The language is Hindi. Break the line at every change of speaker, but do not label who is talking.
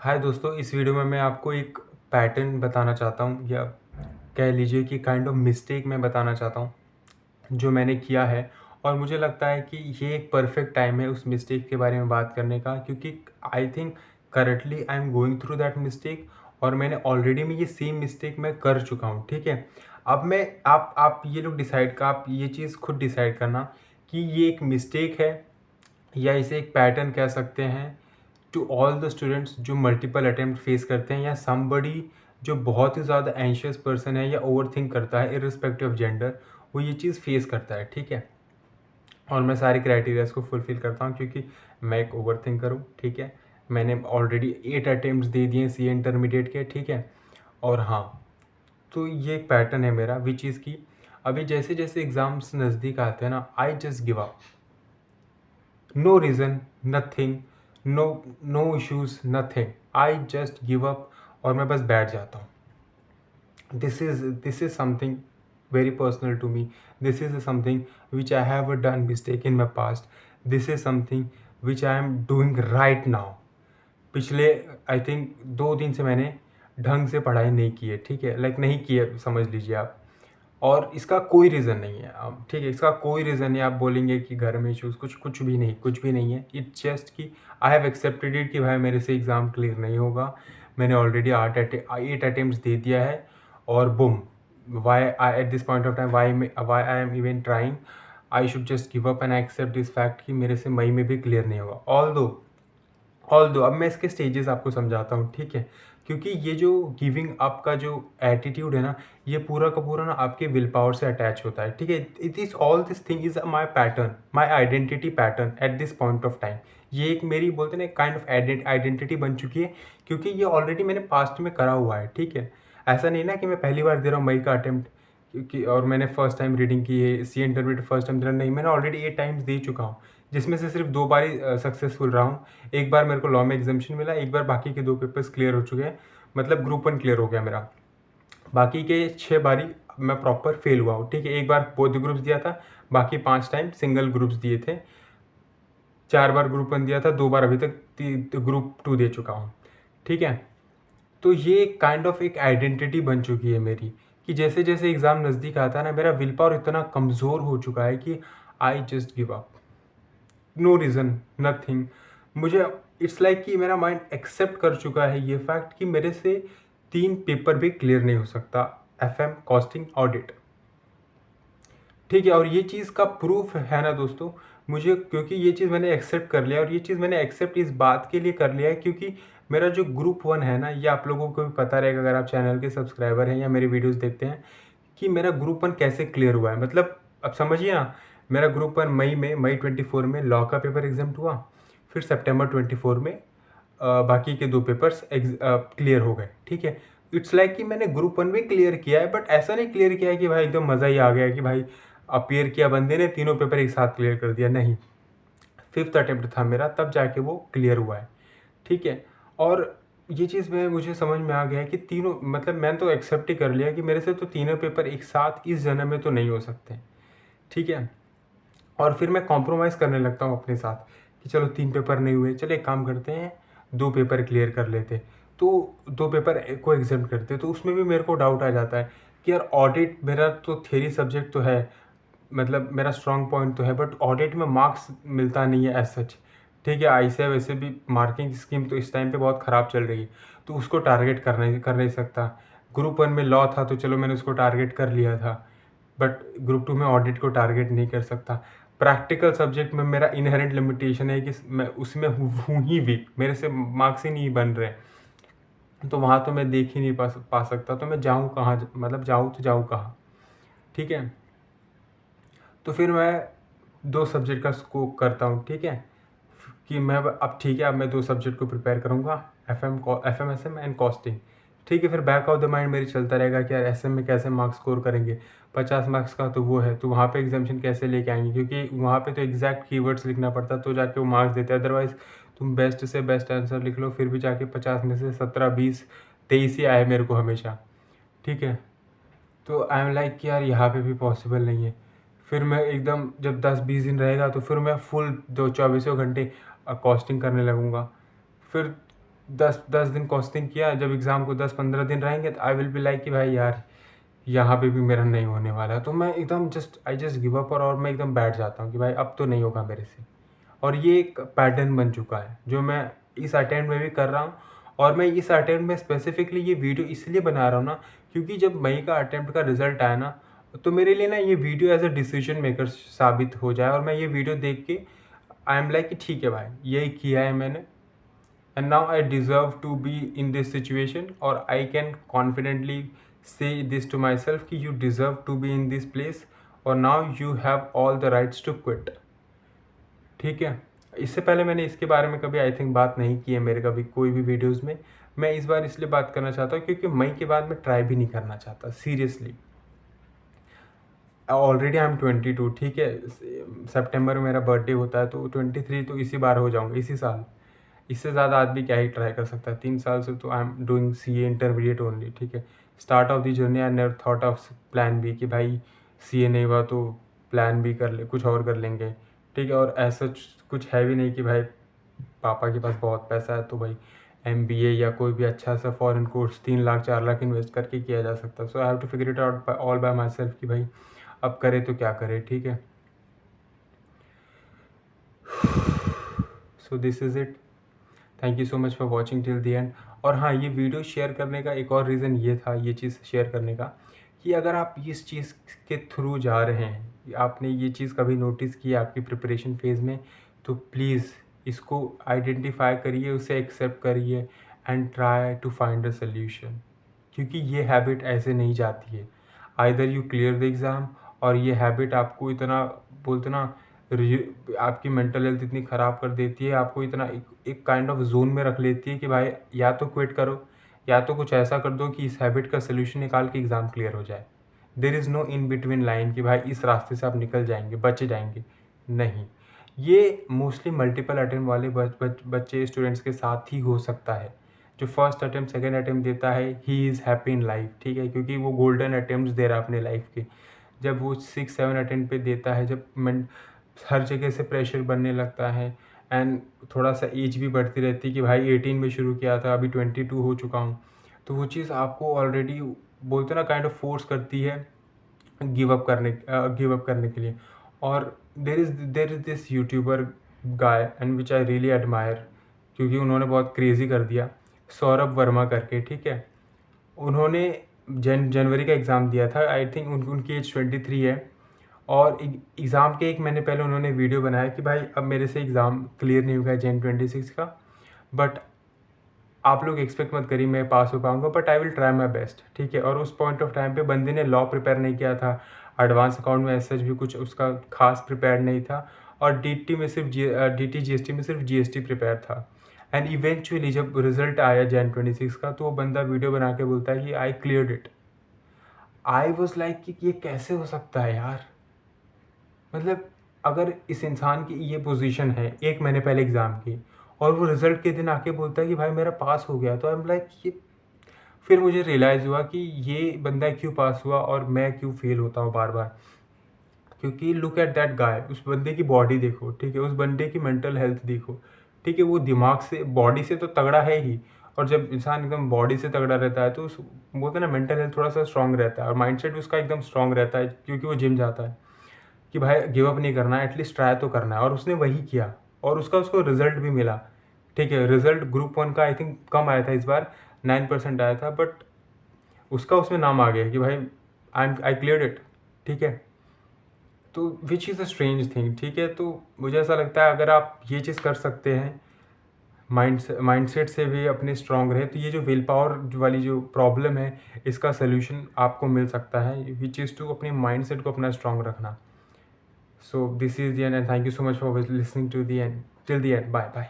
हाय दोस्तों, इस वीडियो में मैं आपको एक पैटर्न बताना चाहता हूँ या कह लीजिए कि काइंड ऑफ मिस्टेक मैं बताना चाहता हूँ, जो मैंने किया है। और मुझे लगता है कि ये एक परफेक्ट टाइम है उस मिस्टेक के बारे में बात करने का, क्योंकि I think currently I am going through that mistake और मैंने ऑलरेडी में ये सेम मिस्टेक मैं कर चुका हूँ। ठीक है, अब मैं आप ये लोग डिसाइड का आप ये चीज़ खुद डिसाइड करना कि ये एक मिस्टेक है या इसे एक पैटर्न कह सकते हैं टू ऑल द स्टूडेंट्स जो मल्टीपल अटेम्प्ट फेस करते हैं, या समबडी जो बहुत ही ज़्यादा एंशियस पर्सन है या ओवर थिंक करता है इरिस्पेक्टिव ऑफ जेंडर, वो ये चीज़ फेस करता है। ठीक है, और मैं सारे क्राइटेरियाज को फुलफिल करता हूँ क्योंकि मैं एक ओवर थिंकर हूँ। ठीक है, मैंने ऑलरेडी 8 अटेम्प्ट दे दिए सी इंटरमीडिएट के। ठीक है, और हाँ, तो ये एक पैटर्न है मेरा विच चीज़ की अभी जैसे जैसे एग्ज़ाम्स नज़दीक आते हैं ना, I just give up. No reason, nothing, no issues, nothing, I just give up और मैं बस बैठ जाता हूँ। This is something very personal to me. This is something which I have done mistake in my past. This is something which I am doing right now. पिछले आई थिंक 2 दिन से मैंने ढंग से पढ़ाई नहीं की है। ठीक है, लाइक नहीं की है समझ लीजिए आप। और इसका कोई रीज़न नहीं है। ठीक है, इसका कोई रीज़न नहीं। आप बोलेंगे कि घर में इश्यूज़, कुछ भी नहीं, कुछ भी नहीं है। इट्स जस्ट कि आई हैव एक्सेप्टेड इट कि भाई मेरे से एग्ज़ाम क्लियर नहीं होगा। मैंने ऑलरेडी 8 अटेम्प्ट्स दे दिया है और boom, why I at this point of time why I am even trying, I should just give up and I accept this fact कि मेरे से मई में भी क्लियर नहीं होगा। ऑल्दो अब मैं इसके स्टेजेस आपको समझाता हूँ। ठीक है, क्योंकि ये जो गिविंग अप का जो एटीट्यूड है ना, ये पूरा का पूरा ना आपके विल पावर से अटैच होता है। ठीक है, it is all this thing is my pattern, my identity pattern at this point of time. ये एक मेरी बोलते हैं ना काइंड ऑफ आइडेंटिटी बन चुकी है, क्योंकि ये ऑलरेडी मैंने पास्ट में करा हुआ है। ठीक है, ऐसा नहीं ना कि मैं पहली बार दे रहा हूँ मई का अटेम्प्ट, क्योंकि और मैंने फर्स्ट टाइम रीडिंग की है, सी इंटरमीडिएट फर्स्ट टाइम दे रहा नहीं, मैंने ऑलरेडी 8 टाइम्स दे चुका हूँ, जिसमें से सिर्फ 2 बार ही सक्सेसफुल रहा हूँ। एक बार मेरे को लॉ में एग्जामिशन मिला, एक बार बाकी के 2 पेपर्स क्लियर हो चुके हैं, मतलब ग्रुप 1 क्लियर हो गया मेरा। बाकी के 6 बारी मैं प्रॉपर फेल हुआ हूँ। ठीक है, एक बार बोथ ग्रुप्स दिया था, बाकी 5 टाइम सिंगल ग्रुप्स दिए थे। 4 बार ग्रुप 1 दिया था, 2 बार अभी तक ग्रुप 2 दे चुका हूँ। ठीक है, तो ये काइंड ऑफ एक आइडेंटिटी बन चुकी है मेरी, कि जैसे जैसे एग्ज़ाम नज़दीक आता है ना, मेरा विल पावर इतना कमज़ोर हो चुका है कि I just give up. No reason, nothing. मुझे इट्स लाइक कि मेरा माइंड एक्सेप्ट कर चुका है ये फैक्ट कि मेरे से 3 पेपर भी क्लियर नहीं हो सकता, एफएम, कॉस्टिंग, ऑडिट। ठीक है, और ये चीज़ का प्रूफ है ना दोस्तों, मुझे, क्योंकि ये चीज़ मैंने एक्सेप्ट कर लिया, और ये चीज़ मैंने एक्सेप्ट इस बात के लिए कर लिया है क्योंकि मेरा जो ग्रुप 1 है ना, ये आप लोगों को भी पता रहेगा अगर आप चैनल के सब्सक्राइबर हैं या मेरे वीडियोस देखते हैं, कि मेरा ग्रुप 1 कैसे क्लियर हुआ है। मतलब अब समझिए ना, मेरा ग्रुप 1 मई 24 में लॉ का पेपर एग्जाम हुआ, फिर सितंबर 24 में बाकी के 2 पेपर्स क्लियर हो गए। ठीक है, इट्स लाइक कि मैंने ग्रुप 1 भी क्लियर किया है, बट ऐसा नहीं क्लियर किया है कि भाई एकदम मज़ा ही आ गया कि भाई अपीयर किया बंदे ने, तीनों पेपर एक साथ क्लियर कर दिया। नहीं, 5th अटेम्प्ट था मेरा, तब जाके वो क्लियर हुआ है। ठीक है, और ये चीज़ में मुझे समझ में आ गया है कि तीनों, मतलब मैंने तो एक्सेप्ट ही कर लिया कि मेरे से तो तीनों पेपर एक साथ इस जन्म में तो नहीं हो सकते। ठीक है, और फिर मैं कॉम्प्रोमाइज़ करने लगता हूँ अपने साथ कि चलो 3 पेपर नहीं हुए, चलो एक काम करते हैं 2 पेपर क्लियर कर लेते, तो 2 पेपर को एग्जाम करते। तो उसमें भी मेरे को डाउट आ जाता है कि यार ऑडिट मेरा तो थ्योरी सब्जेक्ट तो है, मतलब मेरा स्ट्रॉन्ग पॉइंट तो है, बट ऑडिट में मार्क्स मिलता नहीं है एज सच। ठीक है, ऐसे वैसे भी मार्किंग स्कीम तो इस टाइम पे बहुत ख़राब चल रही है, तो उसको टारगेट कर नहीं सकता। ग्रुप 1 में लॉ था तो चलो मैंने उसको टारगेट कर लिया था, बट ग्रुप 2 में ऑडिट को टारगेट नहीं कर सकता। प्रैक्टिकल सब्जेक्ट में मेरा इनहेरेंट लिमिटेशन है कि मैं उसमें हूँ ही वीक, मेरे से मार्क्स ही नहीं बन रहे, तो वहाँ तो मैं देख ही नहीं पा सकता, तो मैं जाऊँ कहाँ, मतलब जाऊँ तो जाऊँ कहाँ। ठीक है, तो फिर मैं 2 सब्जेक्ट का स्कोप करता हूँ। ठीक है, कि मैं अब ठीक है, अब मैं 2 सब्जेक्ट को प्रिपेयर करूँगा, एफएम एंड कॉस्टिंग। ठीक है, फिर बैक ऑफ द माइंड मेरी चलता रहेगा कि यार एसएम में कैसे मार्क्स स्कोर करेंगे, 50 मार्क्स का तो वो है, तो वहाँ पे एग्जामिशन कैसे लेके आएंगे, क्योंकि वहाँ पे तो एग्जैक्ट कीवर्ड्स लिखना पड़ता है तो जाके वो मार्क्स देते हैं। अदरवाइज तुम बेस्ट से बेस्ट आंसर लिख लो, फिर भी जाके 50 में से 17, 20, 23 ही आए मेरे को हमेशा। ठीक है, तो आई एम लाइक कि यार यहाँ पे भी पॉसिबल नहीं है। फिर मैं एकदम, जब 10-20 दिन रहेगा तो फिर मैं फुल 24 घंटे कॉस्टिंग करने लगूँगा। फिर 10 दिन कॉस्टिंग किया, जब एग्ज़ाम को 10-15 दिन रहेंगे तो आई विल बी लाइक कि भाई यार यहाँ पे भी मेरा नहीं होने वाला है, तो मैं एकदम आई जस्ट गिव अप, और मैं एकदम बैठ जाता हूँ कि भाई अब तो नहीं होगा मेरे से। और ये एक पैटर्न बन चुका है जो मैं इस अटेम्प्ट में भी कर रहा हूँ। और मैं इस अटेम्प्ट में स्पेसिफिकली ये वीडियो इसलिए बना रहा हूँ ना, क्योंकि जब मई का अटेम्प्ट का रिजल्ट आया ना, तो मेरे लिए ना ये video as a decision maker साबित हो जाए, और मैं ये वीडियो देख के आई एम लाइक कि ठीक है भाई, यही किया है मैंने, and now I deserve to be in this situation, or I can confidently say this to myself कि you deserve to be in this place, और now you have all the rights to quit। ठीक है, इससे पहले मैंने इसके बारे में कभी आई थिंक बात नहीं की है मेरे कभी कोई भी वीडियोस में। मैं इस बार इसलिए बात करना चाहता हूँ क्योंकि मई के बाद मैं ट्राई भी नहीं करना चाहता सीरियसली। ऑलरेडी आई एम 22, ठीक है, सितंबर में मेरा बर्थडे होता है, तो 23 तो इसी बार हो जाऊँगा, इसी साल। इससे ज़्यादा आदमी क्या ही ट्राई कर सकता है। 3 साल से तो I am doing CA intermediate only, ठीक है। Start of the journey I never thought of plan B कि भाई सीए नहीं हुआ तो प्लान बी कर ले, कुछ और कर लेंगे, ठीक है। और ऐसा कुछ है भी नहीं कि भाई पापा के पास बहुत पैसा है तो भाई एमबीए या कोई भी अच्छा सा foreign course 3 lakh 4 lakh invest करके किया जा सकता है। So I have to figure it out all by myself कि भाई अब करे तो क्या करे, ठीक है। So this is it, thank you so much for watching till the end. और हाँ, ये वीडियो शेयर करने का एक और रीज़न ये था, ये चीज़ शेयर करने का, कि अगर आप इस चीज़ के थ्रू जा रहे हैं, आपने ये चीज़ कभी नोटिस की है आपकी प्रिपरेशन फेज़ में, तो प्लीज़ इसको आइडेंटिफाई करिए, उसे एक्सेप्ट करिए and try to find a solution. क्योंकि ये हैबिट ऐसे नहीं जाती है। Either you clear the exam, और ये हैबिट आपको इतना बोलते ना आपकी मेंटल हेल्थ इतनी ख़राब कर देती है, आपको इतना एक काइंड ऑफ जोन में रख लेती है कि भाई या तो क्विट करो, या तो कुछ ऐसा कर दो कि इस हैबिट का सोल्यूशन निकाल के एग्ज़ाम क्लियर हो जाए। There is no in between line कि भाई इस रास्ते से आप निकल जाएंगे, बच जाएंगे, नहीं। ये मोस्टली मल्टीपल अटेम्प्ट वाले बच्चे स्टूडेंट्स के साथ ही हो सकता है। जो फर्स्ट अटेम्प्ट सेकेंड अटेम्प्ट देता है, he is happy in life, ठीक है, क्योंकि वो गोल्डन अटेम्प्ट दे रहा है अपने लाइफ के। जब वो 6-7 अटेम्प्ट पे देता है, जब हर जगह से प्रेशर बनने लगता है, एंड थोड़ा सा एज भी बढ़ती रहती है कि भाई 18 में शुरू किया था, अभी 22 हो चुका हूँ, तो वो चीज़ आपको ऑलरेडी बोलते ना काइंड ऑफ फोर्स करती है गिव अप करने के लिए। और there is this YouTuber guy and which I really admire, क्योंकि उन्होंने बहुत क्रेज़ी कर दिया, सौरभ वर्मा करके, ठीक है। उन्होंने जनवरी का एग्ज़ाम दिया था, आई थिंक उनकी एज 23 है, और एग्ज़ाम के 1 महीने पहले उन्होंने वीडियो बनाया कि भाई अब मेरे से एग्ज़ाम क्लियर नहीं हुआ है जन 26 का, बट आप लोग एक्सपेक्ट मत करिए मैं पास हो पाऊँगा, but I will try my best, ठीक है। और उस पॉइंट ऑफ टाइम पे बंदे ने लॉ प्रिपेयर नहीं किया था, एडवांस अकाउंट में एज सच भी कुछ उसका खास प्रिपेयर नहीं था, और डीटी में सिर्फ डीटी जीएसटी में सिर्फ जीएसटी प्रिपेयर था। एंड इवेंचुअली जब रिजल्ट आया जन 26 का, तो वो बंदा वीडियो बना के बोलता है कि आई cleared it. I was like कि ये कैसे हो सकता है यार, मतलब अगर इस इंसान की ये पोजीशन है 1 महीने पहले एग्ज़ाम की, और वो रिज़ल्ट के दिन आके बोलता है कि भाई मेरा पास हो गया, तो आई एम लाइक ये, फिर मुझे रियलाइज़ हुआ कि ये बंदा क्यों पास हुआ और मैं क्यों फेल होता हूँ बार बार। क्योंकि लुक एट दैट गाय, उस बंदे की बॉडी देखो, ठीक है, उस बंदे की मेंटल हेल्थ देखो, ठीक है। वो दिमाग से बॉडी से तो तगड़ा है ही, और जब इंसान एकदम बॉडी से तगड़ा रहता है तो बोलते हैं ना मेंटल हेल्थ थोड़ा सा स्ट्रांग रहता है, और माइंडसेट उसका एकदम स्ट्रांग रहता है क्योंकि वो जिम जाता है कि भाई गिव अप नहीं करना है, एटलीस्ट ट्राई तो करना है। और उसने वही किया, और उसको रिजल्ट भी मिला, ठीक है। रिजल्ट ग्रुप 1 का आई थिंक कम आया था इस बार, 9% आया था, बट उसका उसमें नाम आ गया कि भाई आई क्लियर्ड इट, ठीक है। तो which is a strange thing, ठीक है। तो मुझे ऐसा लगता है अगर आप ये चीज़ कर सकते हैं, माइंडसेट से भी अपने स्ट्रांग रहे, तो ये जो विल पावर वाली जो प्रॉब्लम है, इसका सोल्यूशन आपको मिल सकता है, विच इज़ टू अपने माइंडसेट को अपना स्ट्रांग रखना। So this is the end, and thank you so much for listening to the end till the end. Bye bye.